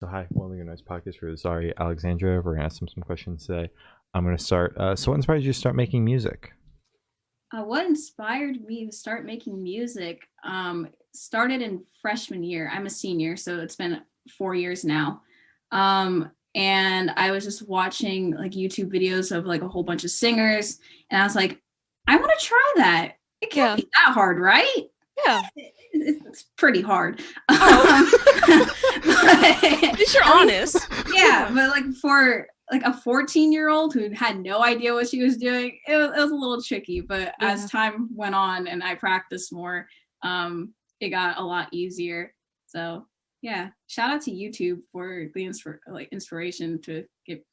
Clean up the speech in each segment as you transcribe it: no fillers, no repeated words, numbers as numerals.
So hi, welcome to your nice podcast for Zari Alexandria. We're gonna ask some questions today. I'm gonna start. So what inspired you to start making music? What inspired me to start making music? Started in freshman year. I'm a senior, so it's been 4 years now. And I was just watching like YouTube videos of like a whole bunch of singers, and I was like, I want to try that. It can't be that hard, right? Yeah. It's pretty hard. At least you're honest. Yeah, but like for like a 14-year-old who had no idea what she was doing, it was a little tricky. But as time went on and I practiced more, it got a lot easier. So yeah, shout out to YouTube for the inspiration to get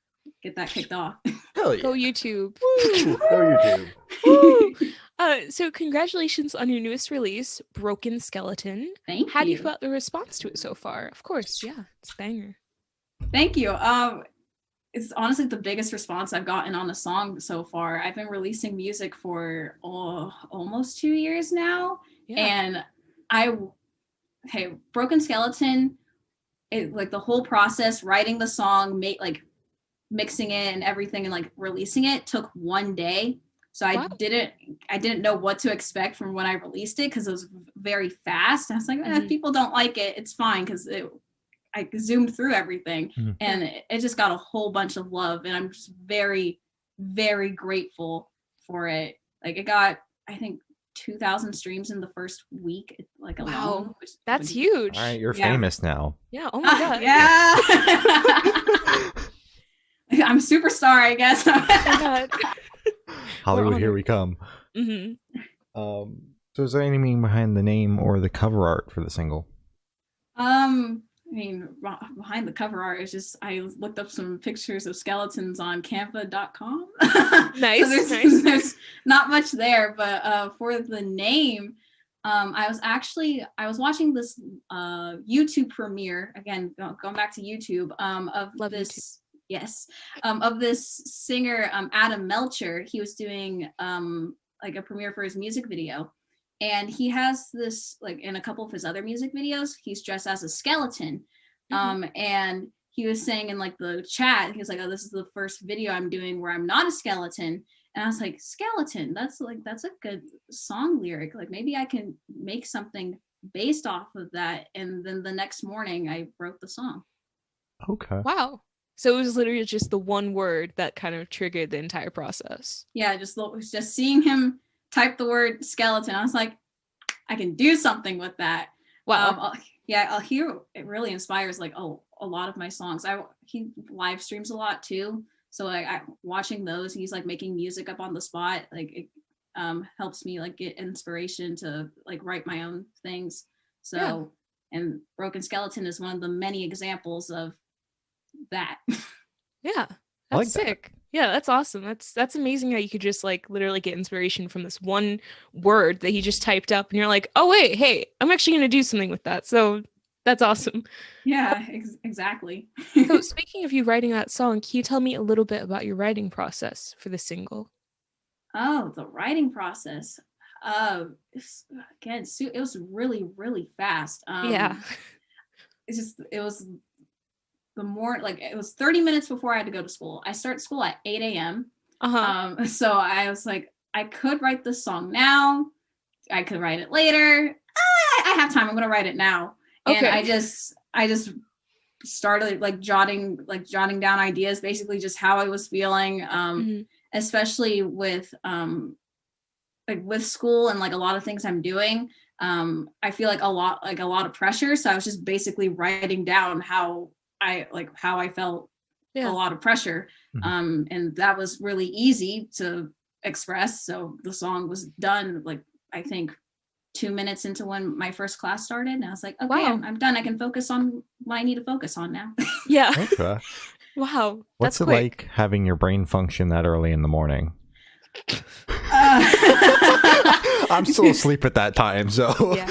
that kicked off. Hell yeah. Go YouTube. Woo! Go YouTube. Woo! So congratulations on your newest release, Broken Skeleton. Thank you. How do you feel the response to it so far? Of course, yeah, it's a banger. Thank you. It's honestly the biggest response I've gotten on a song so far. I've been releasing music for almost 2 years now, and Broken Skeleton, like the whole process, writing the song, mixing it and everything, and like releasing it took 1 day. So I didn't know what to expect from when I released it because it was very fast. I was like, if people don't like it, it's fine, because I zoomed through everything, and it just got a whole bunch of love, and I'm just very, very grateful for it. Like, it got, I think, 2,000 streams in the first week, like alone. Wow, that's huge. All right, you're famous now. Yeah. Oh my god. Yeah. I'm a superstar, I guess. Oh my god. Hollywood, here we come. So is there any meaning behind the name or the cover art for the single? I mean, behind the cover art is just, I looked up some pictures of skeletons on canva.com. Nice. There's not much there, but for the name, I was watching this YouTube premiere, again, going back to YouTube, of Love this YouTube. Yes. Of this singer, Adam Melcher. He was doing like a premiere for his music video. And he has this, like, in a couple of his other music videos, he's dressed as a skeleton. And he was saying in like the chat, he was like, oh, this is the first video I'm doing where I'm not a skeleton. And I was like, skeleton, that's a good song lyric. Like, maybe I can make something based off of that. And then the next morning I wrote the song. Okay. Wow. So it was literally just the one word that kind of triggered the entire process. Yeah, just seeing him type the word skeleton, I was like, I can do something with that. Wow. It really inspires like a lot of my songs. He live streams a lot too, so like watching those, he's like making music up on the spot, like it helps me like get inspiration to like write my own things. So and Broken Skeleton is one of the many examples of that. Yeah, that's like sick. That. Yeah, that's awesome. That's amazing how you could just like literally get inspiration from this one word that he just typed up, and you're like, oh wait, hey, I'm actually gonna do something with that. So that's awesome. Yeah, exactly. So speaking of you writing that song, can you tell me a little bit about your writing process for the single? Oh, the writing process. Again, it was really, really fast. It was it was 30 minutes before I had to go to school. I start school at 8 a.m. So I was like, I could write this song now. I could write it later. I have time. I'm going to write it now. Okay. And I just started like jotting down ideas, basically just how I was feeling, especially with school and like a lot of things I'm doing. I feel like a lot of pressure. So I was just basically writing down how I felt, a lot of pressure. And that was really easy to express. So the song was done, like, I think 2 minutes into when my first class started. And I was like, okay, wow. I'm done. I can focus on what I need to focus on now. Yeah. Okay. Wow. What's it like having your brain function that early in the morning? I'm still asleep at that time, so yeah.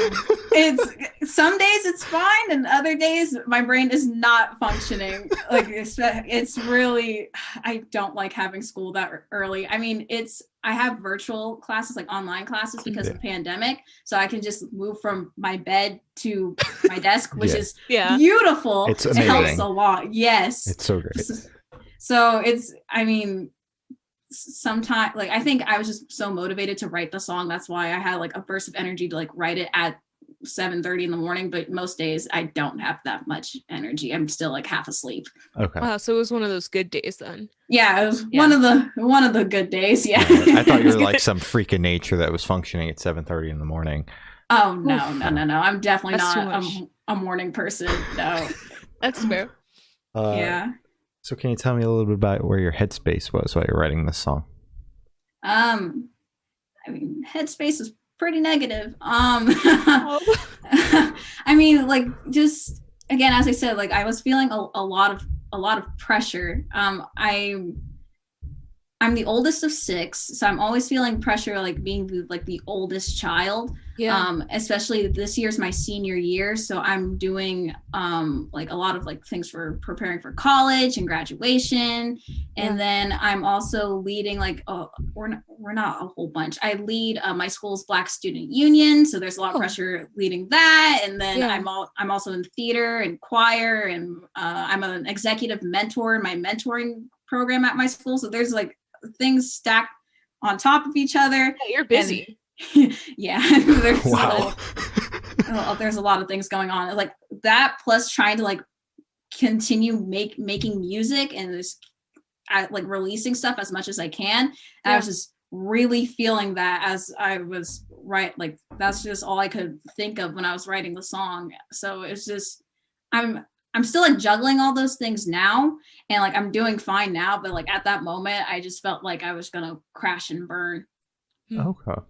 It's some days it's fine, and other days my brain is not functioning. Like it's really, I don't like having school that early. I mean, I have virtual classes, like online classes, because of pandemic. So I can just move from my bed to my desk, which is beautiful. It's amazing. It helps a lot. Yes. It's so great. So sometimes, like, I think I was just so motivated to write the song. That's why I had like a burst of energy to like write it at 7:30 in the morning, but most days I don't have that much energy. I'm still like half asleep. Okay. Wow, so it was one of those good days then. Yeah, it was one of the good days. Yeah. I thought you were like some freak of nature that was functioning at 7:30 in the morning. Oh no. I'm definitely not a morning person. No. That's fair. Yeah. So can you tell me a little bit about where your headspace was while you're writing this song? I mean, headspace is pretty negative. Oh. I mean, like, just again, as I said, like, I was feeling a lot of pressure. I'm the oldest of 6, so I'm always feeling pressure, like being the oldest child. Yeah. Especially this year's my senior year, so I'm doing like a lot of like things for preparing for college and graduation, and then I'm also leading like we're not a whole bunch. I lead my school's Black Student Union, so there's a lot of pressure leading that, and then I'm also in theater and choir, and I'm an executive mentor in my mentoring program at my school. So there's like things stacked on top of each other. Yeah, you're busy. Yeah. There's a lot of things going on, like that, plus trying to like continue making music and just like releasing stuff as much as I can. And I was just really feeling that as I was like that's just all I could think of when I was writing the song. So it's just I'm still like juggling all those things now, and like I'm doing fine now, but like at that moment I just felt like I was gonna crash and burn. Okay.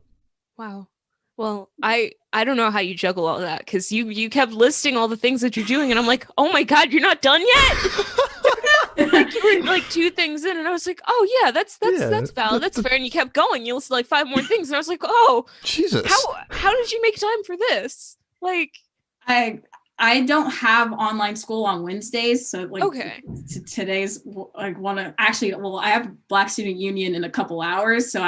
Wow. Well, I don't know how you juggle all that, because you kept listing all the things that you're doing, and I'm like, oh my God, you're not done yet. Like you were like 2 things in, and I was like, oh yeah, that's valid, that's fair. And you kept going. You listed like 5 more things, and I was like, oh Jesus, how did you make time for this? Like I don't have online school on Wednesdays, so like today's like I have Black Student Union in a couple hours, so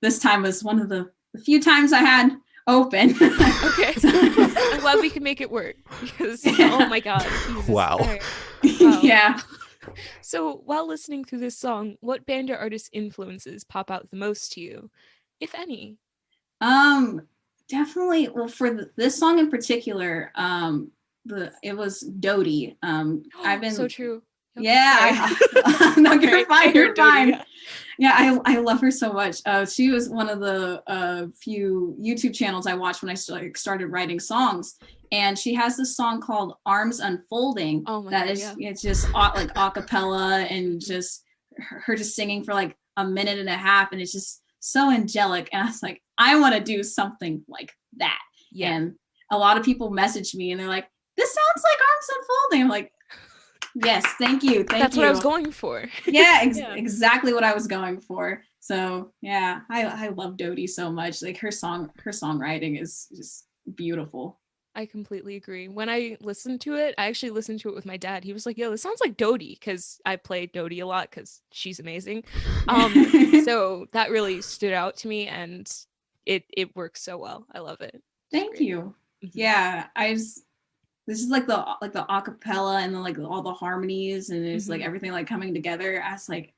this time was one of the few times I had open. Okay. I'm glad we can make it work, because oh my God. Jesus. Wow. Right. Wow. Yeah. So while listening through this song, what band or artist influences pop out the most to you, if any? Definitely. Well, for this song in particular, it was Dodie. I've been so true. Yeah, no, you're fine. You're fine. Yeah, I love her so much. She was one of the few YouTube channels I watched when I started writing songs, and she has this song called "Arms Unfolding." Oh my God, God, it's just like a cappella, and just her just singing for like a minute and a half, and it's just so angelic. And I was like, I want to do something like that. Yeah. And a lot of people messaged me, and they're like, "This sounds like Arms Unfolding." I'm like, yes, thank you. That's what I was going for. Yeah, exactly what I was going for. So yeah, I love Dodie so much. Like her songwriting is just beautiful. I completely agree. When I listened to it, I actually listened to it with my dad. He was like, yo, this sounds like Dodie, because I play Dodie a lot because she's amazing. So that really stood out to me, and it works so well. I love it. Thank you. Yeah, this is like the acapella and like all the harmonies, and it's like everything like coming together. I was like,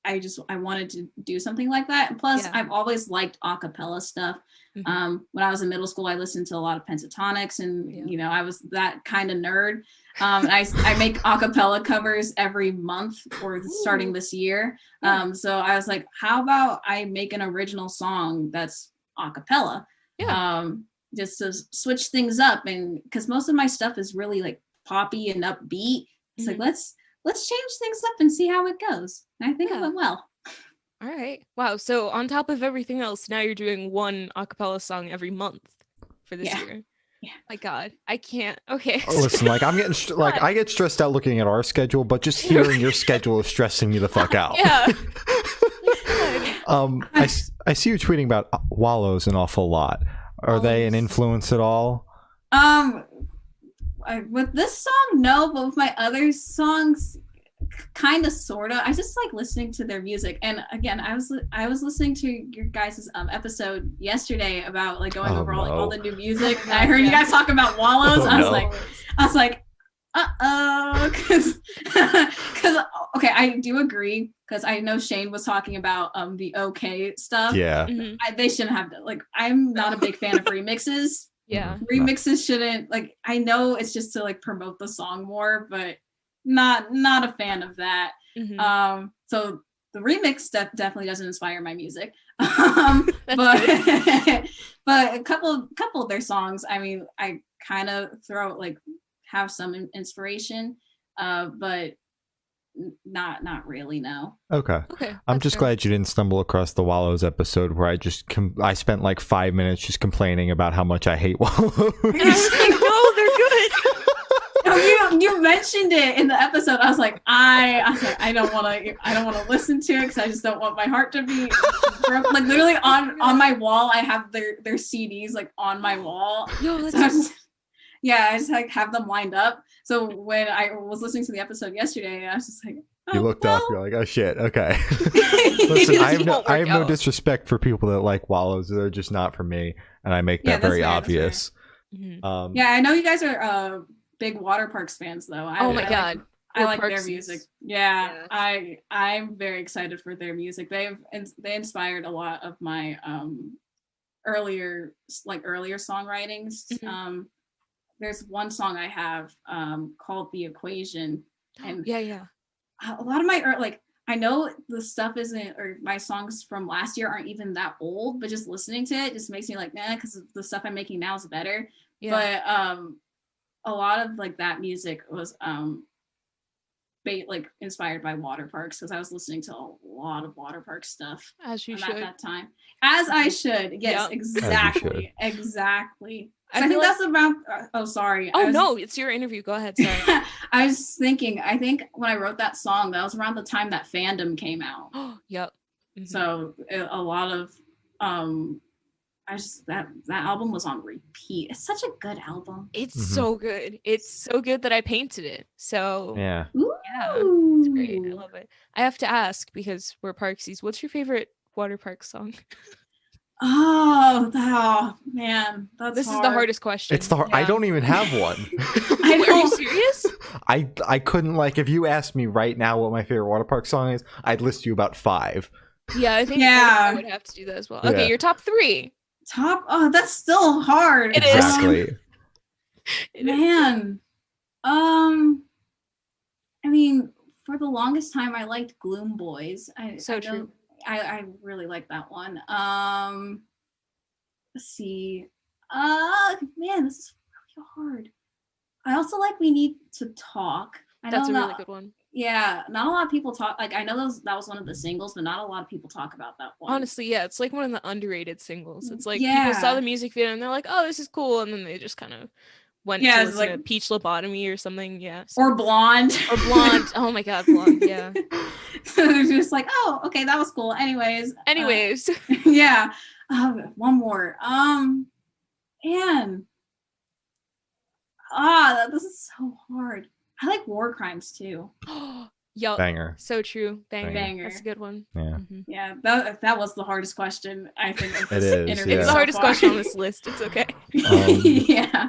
I wanted to do something like that. And plus, I've always liked acapella stuff. When I was in middle school, I listened to a lot of pentatonics, and you know, I was that kind of nerd. I make acapella covers every month, or starting this year. So I was like, how about I make an original song that's acapella? Just to switch things up, and because most of my stuff is really like poppy and upbeat, it's like let's change things up and see how it goes. And I think it went well. All right. Wow. So on top of everything else, now you're doing one a cappella song every month for this year. Yeah. My God, I can't. Okay. Listen, like I'm getting I get stressed out looking at our schedule, but just hearing your schedule is stressing me the fuck out. Yeah. I see you tweeting about Wallows an awful lot. Are they an influence at all? With this song, no, but with my other songs, kind of, sort of. I just like listening to their music. And again, I was listening to your guys' episode yesterday about like going over all the new music. And I heard you guys talk about Wallows. I was like, because okay, I do agree, because I know Shane was talking about the OK stuff. Yeah. They shouldn't have, like, I'm not a big fan of remixes. Yeah. Remixes shouldn't, like, I know it's just to like promote the song more, but not a fan of that. So the remix definitely doesn't inspire my music. But a couple of their songs, I mean, I kind of have some inspiration, but not really, no. Okay. I'm just glad you didn't stumble across the Wallows episode where I spent like 5 minutes just complaining about how much I hate Wallows. And I was like, no, they're good. You mentioned it in the episode. I was like, I don't want to listen to it because I just don't want my heart to be broken. Like literally on my wall, I have their CDs like on my wall. Yo, that's I just like have them lined up. So when I was listening to the episode yesterday, I was just like, you looked up, you're like, oh shit, okay. Listen, I have no disrespect for people that like Wallows. They're just not for me, and I make that very obvious. I know you guys are big Water Parks fans, though. God, I like their music. Yeah, I'm very excited for their music. They inspired a lot of my earlier songwritings. There's one song I have called The Equation, and a lot of my I know the stuff isn't, or my songs from last year aren't even that old, but just listening to it just makes me like, nah, because the stuff I'm making now is better. But a lot of like that music was inspired by Water Parks, because I was listening to a lot of Water Park stuff as you should at that time. As I should. Yes, exactly. I think that's about sorry. No, it's your interview. Go ahead. Sorry. I was thinking, I think when I wrote that song, that was around the time that Fandom came out. Yep. So a lot of that album was on repeat. It's such a good album. It's so good. It's so good that I painted it. So yeah, it's great. I love it. I have to ask, because we're Parksies, what's your favorite Water Park song? Oh man, this is the hardest question. It's the I don't even have one. Are you serious? I couldn't, like, if you asked me right now what my favorite Water Park song is, I'd list you about 5. Yeah, I think I would have to do that as well. Okay, your top 3. That's still hard. It is. Man. I mean, for the longest time I liked Gloom Boys. True. I really like that one. Let's see. Man, this is really hard. I also like We Need to Talk. That's a really good one. Yeah, not a lot of people talk. Like, I know that was one of the singles, but not a lot of people talk about that one. Honestly, yeah, it's like one of the underrated singles. It's like people saw the music video and they're like, "Oh, this is cool," and then they just kind of went to listen to Peach Lobotomy or something. Yeah, or Blonde. Oh my God, Blonde. Yeah. So they're just like, "Oh, okay, that was cool." Anyways. Yeah. One more. Man. This is so hard. I like War Crimes too. Yup. Banger. So true. Banger. That's a good one. Yeah. Yeah. That was the hardest question, I think. It is. It's the hardest question on this list. It's okay. Yeah.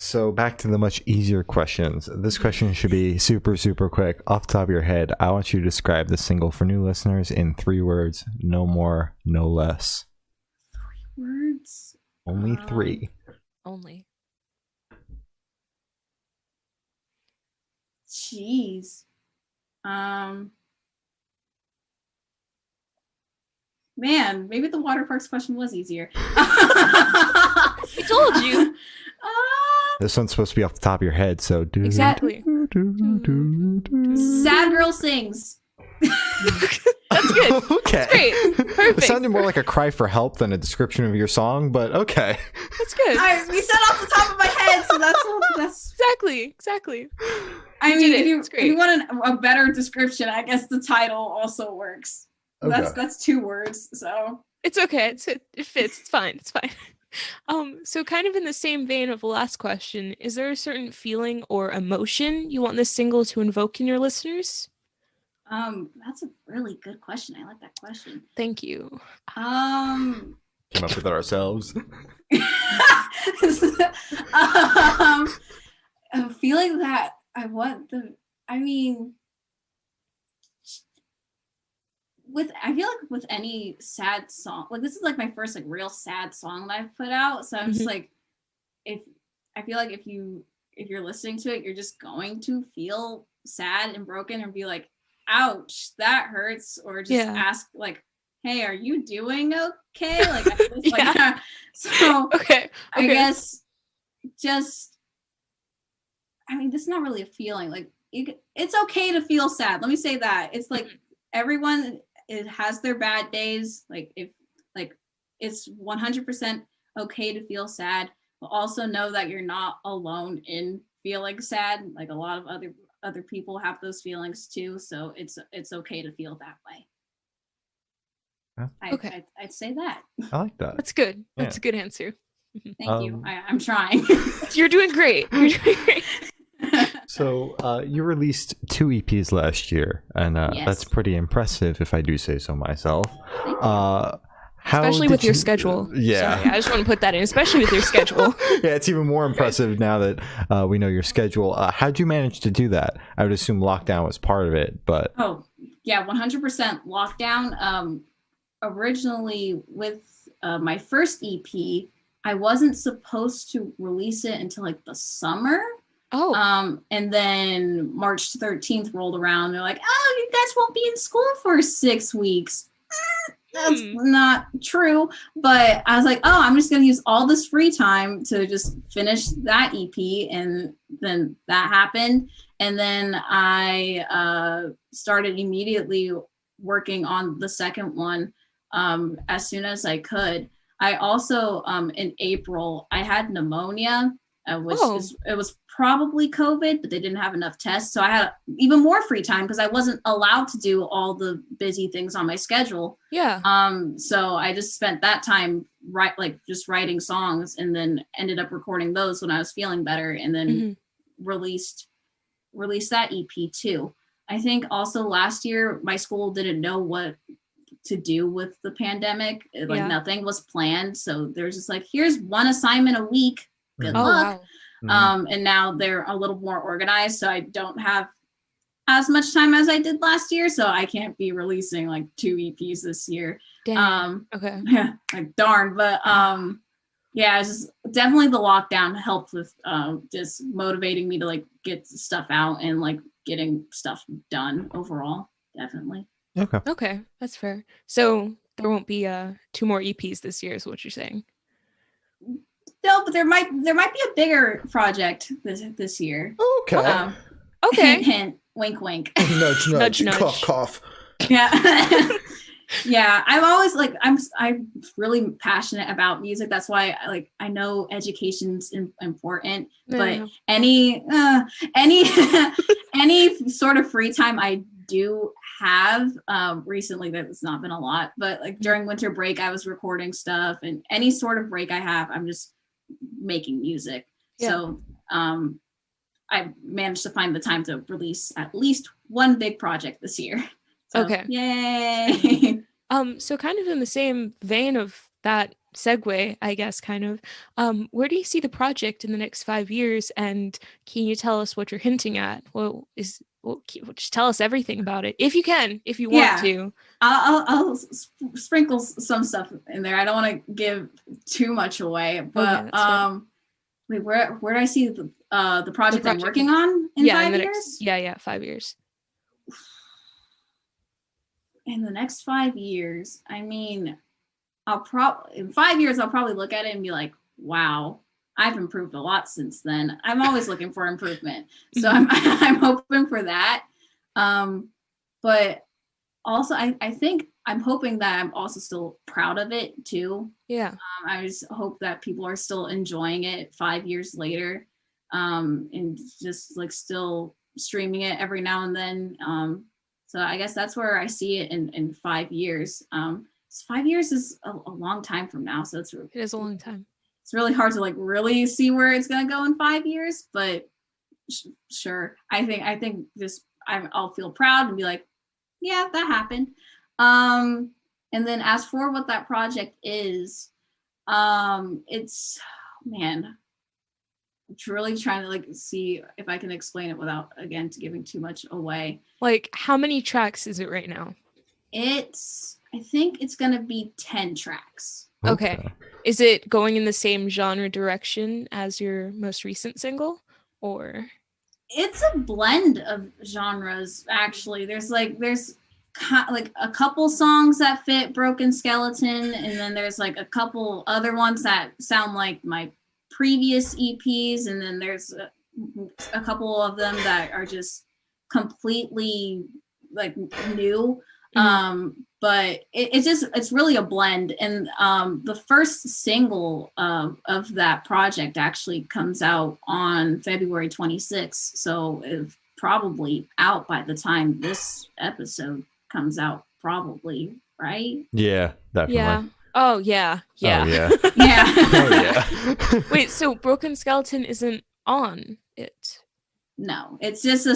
So back to the much easier questions. This question should be super, super quick. Off the top of your head, I want you to describe the single for new listeners in 3 words. No more, no less. 3 words? Only 3. Only. Jeez. Man, maybe the Water Parks question was easier. I told you. This one's supposed to be off the top of your head, so exactly. Sad Girl Sings. That's good. Okay. That's great. Perfect. It sounded more like a cry for help than a description of your song, but okay. That's good. We said off the top of my head, so that's exactly. I mean, if you want a better description, I guess the title also works. Okay. That's 2 words, so it's okay. It fits. It's fine. So kind of in the same vein of the last question, is there a certain feeling or emotion you want this single to invoke in your listeners? That's a really good question. I like that question. Thank you. Came up with it ourselves. A feeling that I want I feel like with any sad song, like this is like my first like real sad song that I've put out. So I'm just like, if you're listening to it, you're just going to feel sad and broken and be like, ouch, that hurts, or just ask like, hey, are you doing okay? Like, so okay. I guess just, this is not really a feeling. Like, it's okay to feel sad. Let me say that. It's like everyone has their bad days. Like, if like it's 100% okay to feel sad, but also know that you're not alone in feeling sad. Like a lot of other people have those feelings too. So it's okay to feel that way. I'd say that. I like that. That's good. Yeah. That's a good answer. Thank you. I'm trying. You're doing great. You're doing great. So you released 2 EPs last year, and Yes. that's pretty impressive, if I do say so myself. Especially with your schedule. Yeah. Sorry, I just want to put that in, especially with your schedule. Yeah, it's even more impressive now that we know your schedule. How'd you manage to do that? I would assume lockdown was part of it, but... Oh, yeah, 100% lockdown. Originally, with my first EP, I wasn't supposed to release it until like the summer. Oh. And then March 13th rolled around. They're like, oh, you guys won't be in school for 6 weeks. That's not true. But I was like, oh, I'm just going to use all this free time to just finish that EP. And then that happened. And then I started immediately working on the second one as soon as I could. I also, in April, I had pneumonia, which it was probably COVID, but they didn't have enough tests. So I had even more free time because I wasn't allowed to do all the busy things on my schedule. Yeah. So I just spent that time just writing songs, and then ended up recording those when I was feeling better, and then released that EP too. I think also last year my school didn't know what to do with the pandemic. Nothing was planned. So there's just like, here's one assignment a week. Good luck. Wow. And now they're a little more organized. So I don't have as much time as I did last year. So I can't be releasing like 2 EPs this year. Damn. Okay. Yeah, like darn. But yeah, it's just definitely the lockdown helped with just motivating me to like get stuff out and like getting stuff done overall. Definitely. Okay, that's fair. So there won't be 2 more EPs this year, is what you're saying? No, but there might be a bigger project this year. Okay. Okay. Hint, hint, wink, wink. Nudge, nudge, Nudge, cough, cough. Yeah. Yeah, I'm always like, I'm really passionate about music. That's why I know education's important, but any any sort of free time I do have, recently, that's not been a lot, but like during winter break, I was recording stuff, and any sort of break I have, I'm just making music. So I managed to find the time to release at least one big project this year. So, okay. Yay. So kind of in the same vein of that segue, I guess, kind of, where do you see the project in the next 5 years? And can you tell us what you're hinting at? Just tell us everything about it, if you can, if you want to. I'll sprinkle some stuff in there. I don't want to give too much away, but wait, where do I see the project I'm working on in 5 years? 5 years. In the next 5 years, in 5 years, I'll probably look at it and be like, wow, I've improved a lot since then. I'm always looking for improvement. So I'm hoping for that. But also I think I'm hoping that I'm also still proud of it too. Yeah. I just hope that people are still enjoying it 5 years later, and just like still streaming it every now and then. So I guess that's where I see it in 5 years. 5 years is a long time from now. So it is a long time. it's really hard to like really see where it's gonna go in 5 years, but sure. I think just I'll feel proud and be like, yeah, that happened. And then as for what that project is, it's, man, I'm really trying to like see if I can explain it without, again, giving too much away. Like, how many tracks is it right now? I think it's gonna be 10 tracks. Okay. Is it going in the same genre direction as your most recent single, or? It's a blend of genres, actually. There's like a couple songs that fit Broken Skeleton, and then there's like a couple other ones that sound like my previous EPs, and then there's a couple of them that are just completely like new. But it's really a blend, and the first single of that project actually comes out on February 26th, so it's probably out by the time this episode comes out, probably, right? Yeah, definitely. Yeah. Oh yeah. Yeah. Oh, yeah. Yeah. Oh, yeah. Wait, so Broken Skeleton isn't on it? No, it's just a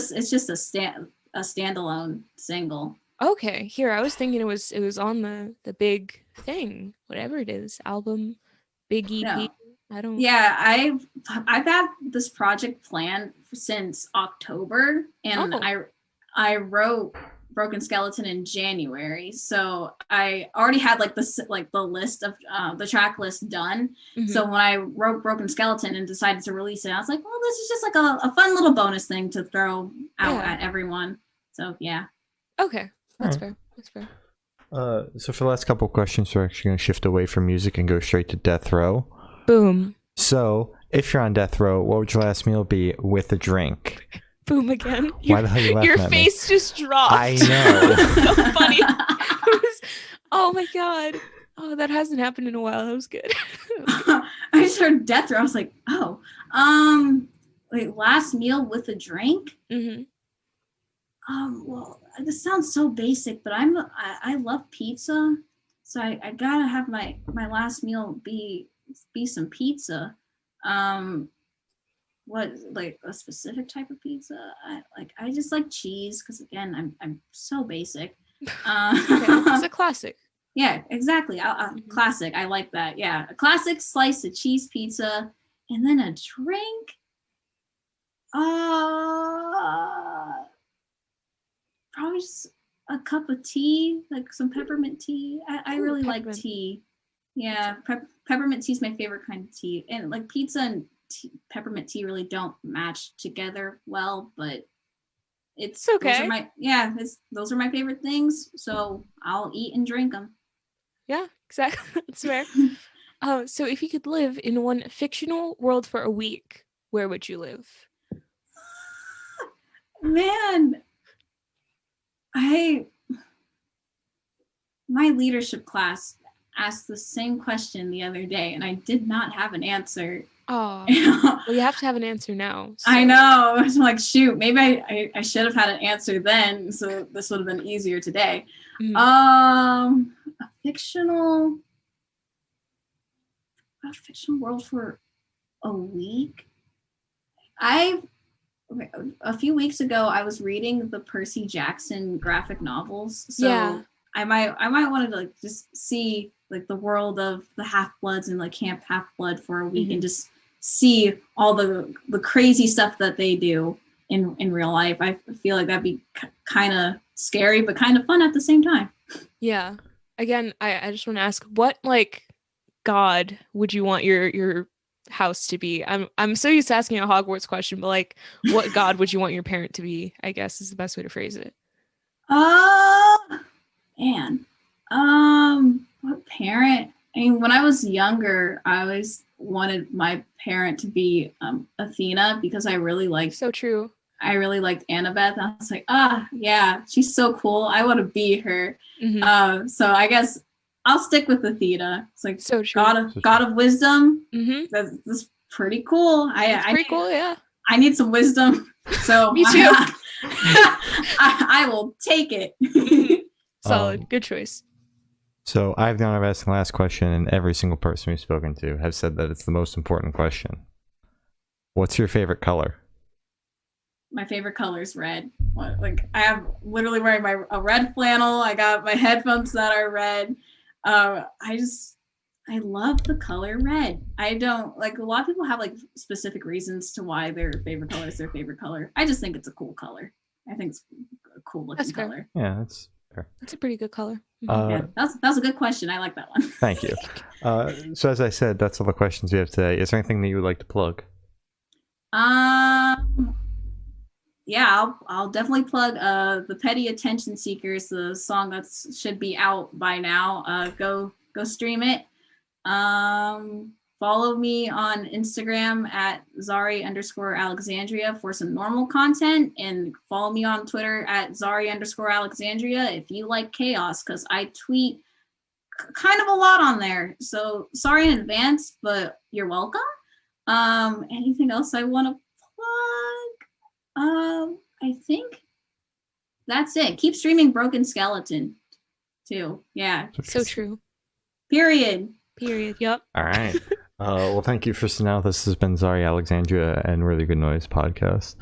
standalone single. Okay, here I was thinking it was on the big thing, whatever it is, album, big EP. No. I don't. Yeah, I've had this project planned since October, and I wrote Broken Skeleton in January, so I already had like the list of the track list done. Mm-hmm. So when I wrote Broken Skeleton and decided to release it, I was like, well, this is just like a fun little bonus thing to throw out at everyone. So yeah. Okay. That's fair. That's fair. So for the last couple of questions, we're actually going to shift away from music and go straight to death row. Boom. So if you're on death row, what would your last meal be with a drink? Boom again. Why the hell are you laughing Your at me? face just dropped. I know. So funny. Oh my god. Oh, that hasn't happened in a while. That was good. I just heard death row. I was like, oh, wait, last meal with a drink? Mm-hmm. Well, this sounds so basic, but I love pizza, so I gotta have my last meal be some pizza. What, like a specific type of pizza? I just like cheese, because again, I'm so basic. It's a classic. Yeah, exactly. Classic. I like that. Yeah, a classic slice of cheese pizza, and then a drink. Probably just a cup of tea, like some peppermint tea. I really like tea. Yeah, peppermint tea is my favorite kind of tea. And like pizza and peppermint tea really don't match together well, but it's okay. Those are my favorite things. So I'll eat and drink them. Yeah, exactly. That's fair. So if you could live in one fictional world for a week, where would you live? Man. My leadership class asked the same question the other day, and I did not have an answer. Oh, well, you have to have an answer now. So. I know. I'm like, shoot, maybe I should have had an answer then, so this would have been easier today. Mm-hmm. A fictional world for a week. A few weeks ago, I was reading the Percy Jackson graphic novels, so yeah. I might want to like just see like the world of the Half-Bloods and like Camp Half-Blood for a week, mm-hmm. and just see all the crazy stuff that they do in real life. I feel like that'd be kind of scary, but kind of fun at the same time. Yeah. Again, I just want to ask, what like god would you want your house to be? I'm so used to asking a Hogwarts question, but like, what god would you want your parent to be? I guess is the best way to phrase it. Man, what parent? I mean, when I was younger, I always wanted my parent to be Athena, because I really liked. So true. I really liked Annabeth. I was like, yeah, she's so cool. I want to be her. Mm-hmm. So I guess I'll stick with Athena. It's like so true. God of wisdom. Mm-hmm. That's pretty cool. Pretty cool, yeah. I need some wisdom, so me too. I will take it. Solid, good choice. So I've the honor of asking the last question, and every single person we've spoken to have said that it's the most important question. What's your favorite color? My favorite color is red. Like I have literally wearing a red flannel. I got my headphones that are red. I love the color red. I don't like a lot of people have like specific reasons to why their favorite color is their favorite color. I just think it's a cool color. I think it's a cool looking color. Yeah, that's fair. That's a pretty good color. Yeah, that's a good question. I like that one. Thank you. So as I said, that's all the questions we have today. Is there anything that you would like to plug? Yeah, I'll definitely plug the Petty Attention Seekers, the song that should be out by now. Go stream it. Follow me on Instagram at Zari_Alexandria for some normal content, and follow me on Twitter at Zari_Alexandria if you like chaos, because I tweet kind of a lot on there. So sorry in advance, but you're welcome. Anything else I want to plug? I think that's it. Keep streaming Broken Skeleton too. Yeah. So true. Period. Yep. All right. Well, thank you for now. This has been Zari Alexandria and Really Good Noise podcast.